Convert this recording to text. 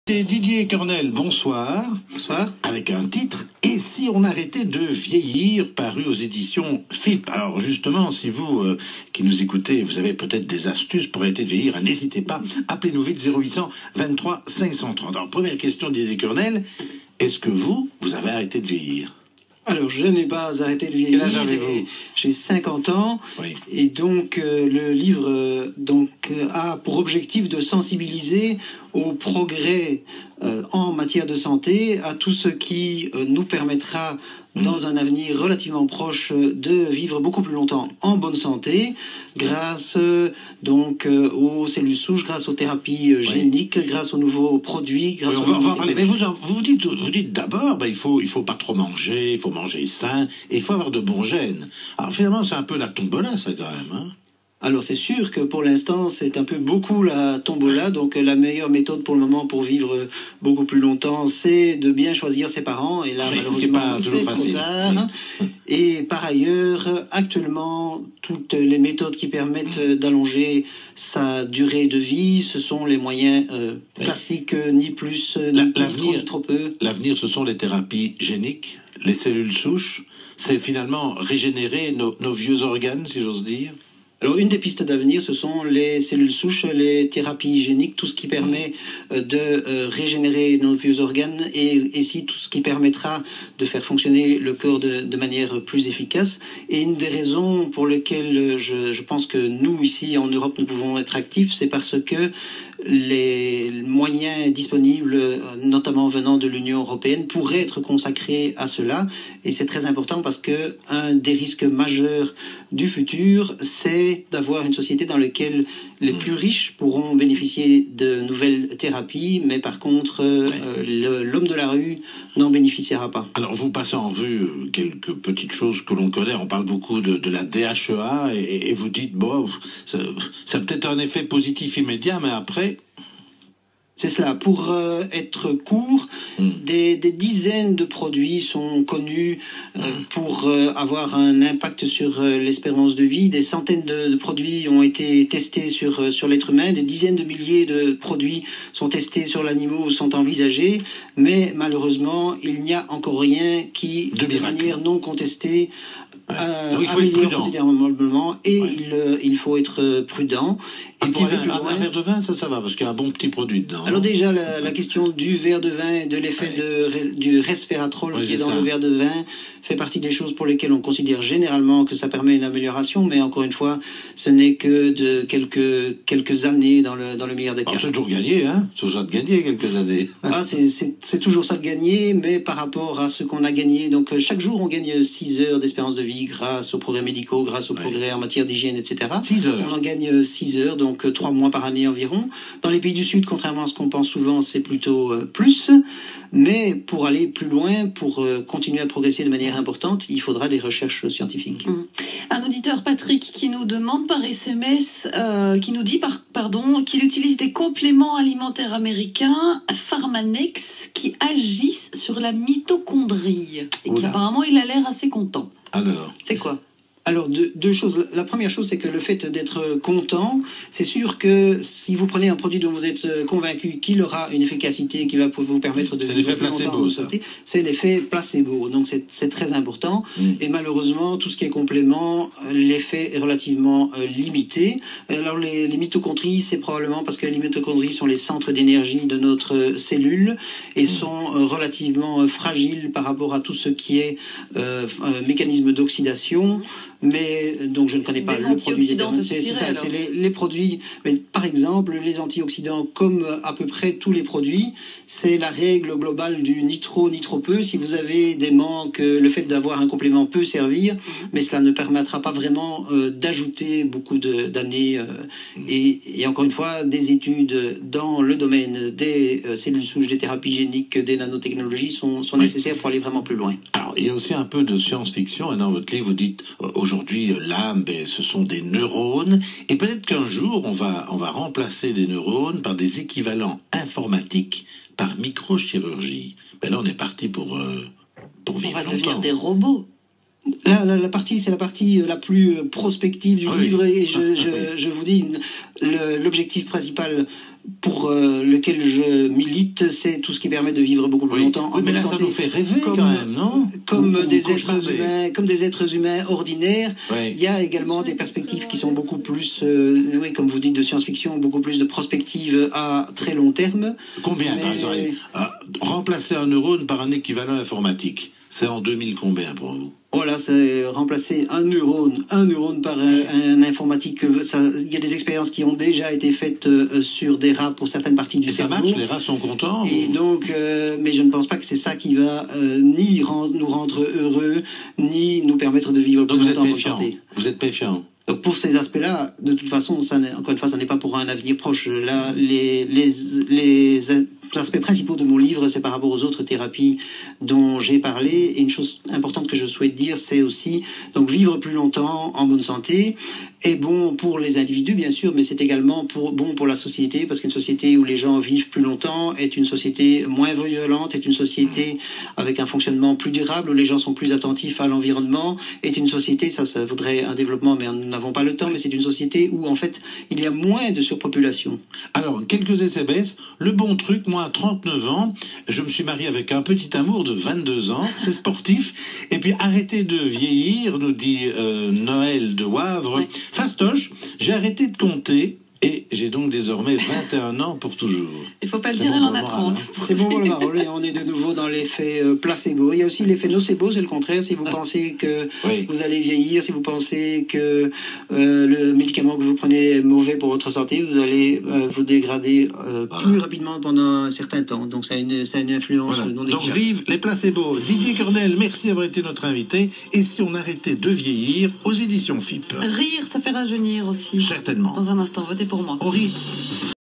C'est Didier Cornel, bonsoir. Bonsoir. Avec un titre « Et si on arrêtait de vieillir » paru aux éditions FIP. Alors justement, si vous qui nous écoutez, vous avez peut-être des astuces pour arrêter de vieillir, n'hésitez pas, appelez-nous vite 0800 23 530. Alors première question Didier Cornel, est-ce que vous avez arrêté de vieillir? Alors, je n'ai pas arrêté de vieillir. Quel âge avez-vous? J'ai 50 ans. Oui. Et donc, le livre a pour objectif de sensibiliser au progrès en matière de santé, à tout ce qui nous permettra, dans un avenir relativement proche, de vivre beaucoup plus longtemps en bonne santé, grâce aux cellules souches, grâce aux thérapies géniques, grâce aux nouveaux produits. Grâce on va en parler. Mais vous dites d'abord, il faut pas trop manger, il faut manger sain, et il faut avoir de bons gènes. Alors finalement, c'est un peu la tombola, ça quand même. Hein. Alors c'est sûr que pour l'instant c'est un peu beaucoup la tombola, donc la meilleure méthode pour le moment pour vivre beaucoup plus longtemps c'est de bien choisir ses parents, et là malheureusement c'est trop tard. Et par ailleurs actuellement toutes les méthodes qui permettent d'allonger sa durée de vie, ce sont les moyens classiques, ni plus ni trop peu. L'avenir ce sont les thérapies géniques, les cellules souches, c'est finalement régénérer nos vieux organes si j'ose dire. Alors, une des pistes d'avenir, ce sont les cellules souches, les thérapies géniques, tout ce qui permet de régénérer nos vieux organes et aussi tout ce qui permettra de faire fonctionner le corps de manière plus efficace. Et une des raisons pour lesquelles je pense que nous, ici, en Europe, nous pouvons être actifs, c'est parce que les moyens disponibles, notamment venant de l'Union européenne, pourraient être consacrés à cela. Et c'est très important parce que un des risques majeurs du futur, c'est d'avoir une société dans laquelle les plus riches pourront bénéficier de nouvelles thérapies, mais par contre, l'homme de la rue n'en bénéficiera pas. Alors, vous passez en revue quelques petites choses que l'on connaît. On parle beaucoup de la DHEA et vous dites, bon, ça a peut-être un effet positif immédiat, mais après... C'est cela. Pour être court, des dizaines de produits sont connus pour avoir un impact sur l'espérance de vie. Des centaines de produits ont été testés sur l'être humain. Des dizaines de milliers de produits sont testés sur l'animal ou sont envisagés. Mais malheureusement, il n'y a encore rien qui, de manière non contestée, il faut être prudent. Considérablement, et il faut être prudent. Et un verre de vin, ça va, parce qu'il y a un bon petit produit dedans. Alors déjà, la question du verre de vin et de l'effet du resveratrol qui est dans le verre de vin fait partie des choses pour lesquelles on considère généralement que ça permet une amélioration, mais encore une fois, ce n'est que de quelques années dans le meilleur des cas. C'est toujours gagné, hein? C'est toujours de gagner quelques années. C'est toujours ça de gagner, mais par rapport à ce qu'on a gagné, donc chaque jour on gagne 6 heures d'espérance de vie grâce aux progrès médicaux, grâce aux progrès en matière d'hygiène, etc. 6 heures. On en gagne 6 heures, donc 3 mois par année environ. Dans les pays du Sud, contrairement à ce qu'on pense souvent, c'est plutôt plus. Mais pour aller plus loin, pour continuer à progresser de manière importante, il faudra des recherches scientifiques. Un auditeur, Patrick, qui nous demande par SMS, qui nous dit qu'il utilise des compléments alimentaires américains, Pharmanex, qui agissent sur la mitochondrie. Et qu'apparemment, il a l'air assez content. Alors, c'est quoi ? Alors, deux choses. La première chose, c'est que le fait d'être content, c'est sûr que si vous prenez un produit dont vous êtes convaincu qu'il aura une efficacité qui va vous permettre de vivre plus longtemps en santé, c'est l'effet placebo. Donc, c'est très important. Et malheureusement, tout ce qui est complément, l'effet est relativement limité. Alors, les mitochondries, c'est probablement parce que les mitochondries sont les centres d'énergie de notre cellule et sont relativement fragiles par rapport à tout ce qui est mécanisme d'oxydation. Mais donc je ne connais pas le produit. C'est ça, c'est les produits. Mais par exemple, les antioxydants, comme à peu près tous les produits, c'est la règle globale du ni trop peu. Si vous avez des manques, le fait d'avoir un complément peut servir, mais cela ne permettra pas vraiment d'ajouter beaucoup d'années. Et encore une fois, des études dans le domaine des cellules souches, des thérapies géniques, des nanotechnologies sont nécessaires pour aller vraiment plus loin. Alors, il y a aussi un peu de science-fiction. Et dans votre livre, vous dites aujourd'hui, l'âme, ce sont des neurones. Et peut-être qu'un jour, on va remplacer des neurones par des équivalents informatiques par microchirurgie. Là, on est parti pour vivre longtemps. On va devenir des robots. La partie, c'est la partie la plus prospective du livre, et je vous dis, l'objectif principal pour lequel je milite, c'est tout ce qui permet de vivre beaucoup plus longtemps. Oui, mais là, ça nous fait rêver quand même, non? Comme des êtres humains ordinaires, il y a également des perspectives qui sont beaucoup plus, comme vous dites, de science-fiction, beaucoup plus de prospectives à très long terme. Combien, par exemple? Remplacer un neurone par un équivalent informatique, c'est en 2000 combien pour vous? Voilà, c'est remplacer un neurone par un informatique. Il y a des expériences qui ont déjà été faites sur des rats pour certaines parties du cerveau. Et ça marche, les rats sont contents? Et donc, mais je ne pense pas que c'est ça qui va ni nous rendre heureux, ni nous permettre de vivre plus longtemps en bonne santé. Vous êtes méfiant. Donc pour ces aspects-là, de toute façon, encore une fois, ça n'est pas pour un avenir proche. Là, les aspects principaux de mon livre, c'est par rapport aux autres thérapies dont j'ai parlé. Et une chose importante que je souhaite dire, c'est aussi donc vivre plus longtemps en bonne santé est bon pour les individus, bien sûr, mais c'est également bon pour la société, parce qu'une société où les gens vivent plus longtemps est une société moins violente, est une société avec un fonctionnement plus durable, où les gens sont plus attentifs à l'environnement, est une société, ça voudrait un développement, mais nous n'avons pas le temps, mais c'est une société où, en fait, il y a moins de surpopulation. Alors, quelques SMS. Le bon truc, moi, à 39 ans, je me suis marié avec un petit amour de 22 ans, c'est sportif, et puis arrêtez de vieillir, nous dit Noël de Wavre. Oui. Fastoche, j'ai arrêté de compter et j'ai donc désormais 21 ans pour toujours. Il ne faut pas le dire, elle en a 30. C'est bon pour le moral, et on est de nouveau dans l'effet placebo. Il y a aussi l'effet nocebo, c'est le contraire. Si vous pensez que vous allez vieillir, si vous pensez que le médicament que vous prenez est mauvais pour votre santé, vous allez vous dégrader plus rapidement pendant un certain temps. Donc ça a une influence non négligeable. Donc vive les placebos. Didier Cornel, merci d'avoir été notre invité. Et si on arrêtait de vieillir, aux éditions FIP. Rire, ça fait rajeunir aussi. Certainement. Dans un instant, votez pour moi. On rit.